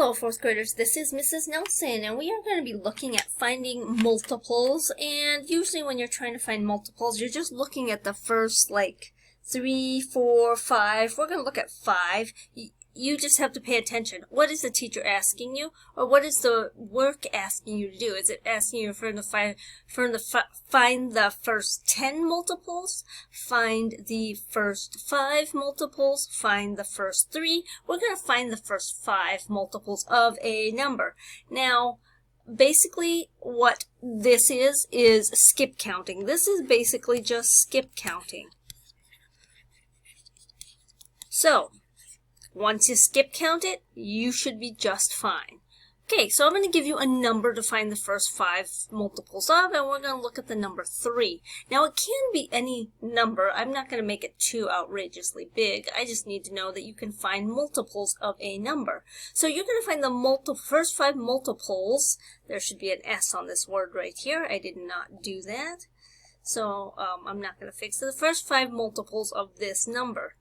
Hello, fourth graders. This is Mrs. Nelson, and we are going to be looking at finding multiples. And usually when you're trying to find multiples, you're just looking at the first, 3, 4, 5. We're going to look at 5. You just have to pay attention. What is the teacher asking you, or what is the work asking you to do? Is it asking you find the first 10 multiples, find the first 5 multiples, find the first 3? We're going to find the first 5 multiples of a number. Now, basically what this is skip counting. This is basically just skip counting. So, once you skip count it, you should be just fine. Okay, so I'm going to give you a number to find the first 5 multiples of, and we're going to look at the number 3. Now, it can be any number. I'm not going to make it too outrageously big. I just need to know that you can find multiples of a number. So you're going to find the first 5 multiples. There should be an S on this word right here. I did not do that. So I'm not going to fix it. The first 5 multiples of this number.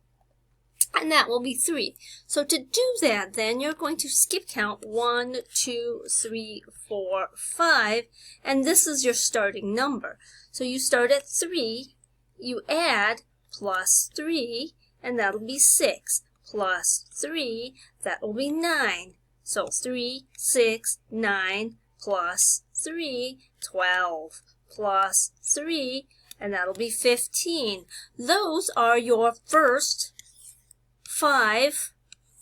And that will be 3. So to do that, then, you're going to skip count 1, 2, 3, 4, 5, and this is your starting number. So you start at 3, you add plus 3, and that'll be 6. Plus 3, that will be 9. So 3, 6, 9, plus 3, 12. Plus 3, and that'll be 15. Those are your first 5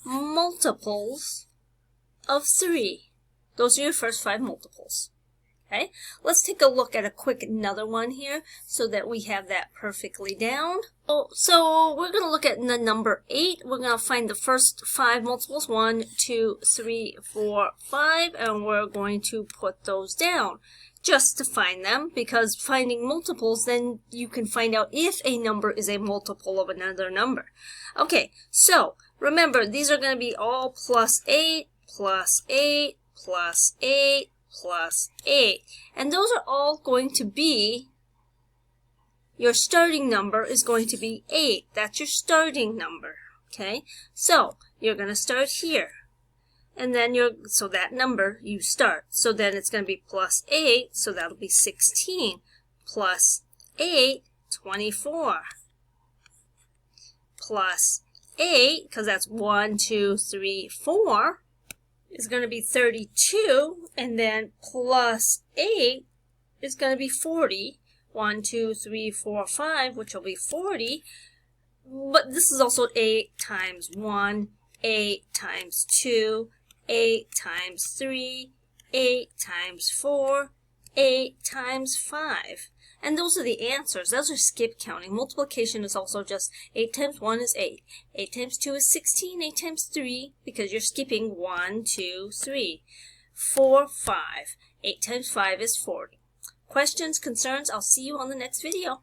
multiples of 3. Those are your first 5 multiples. Okay, let's take a look at another one here so that we have that perfectly down. So we're going to look at the number 8. We're going to find the first 5 multiples, 1, 2, 3, 4, 5, and we're going to put those down just to find them, because finding multiples, then you can find out if a number is a multiple of another number. Okay, so remember, these are going to be all plus 8, plus 8, plus 8, plus 8. And those are all going to be, your starting number is going to be 8. That's your starting number. Okay, so you're going to start here. And then so that number you start. So then it's going to be plus 8, so that'll be 16. Plus 8, 24. Plus 8, because that's 1, 2, 3, 4, is going to be 32. And then plus 8 is going to be 40. 1, 2, 3, 4, 5, which will be 40. But this is also 8 times 1, 8 times 2, 8 times 3, 8 times 4, 8 times 5. And those are the answers. Those are skip counting. Multiplication is also just 8 times 1 is 8. 8 times 2 is 16. 8 times 3, because you're skipping 1, 2, 3. 4, 5. 8 times 5 is 40. Questions, concerns? I'll see you on the next video.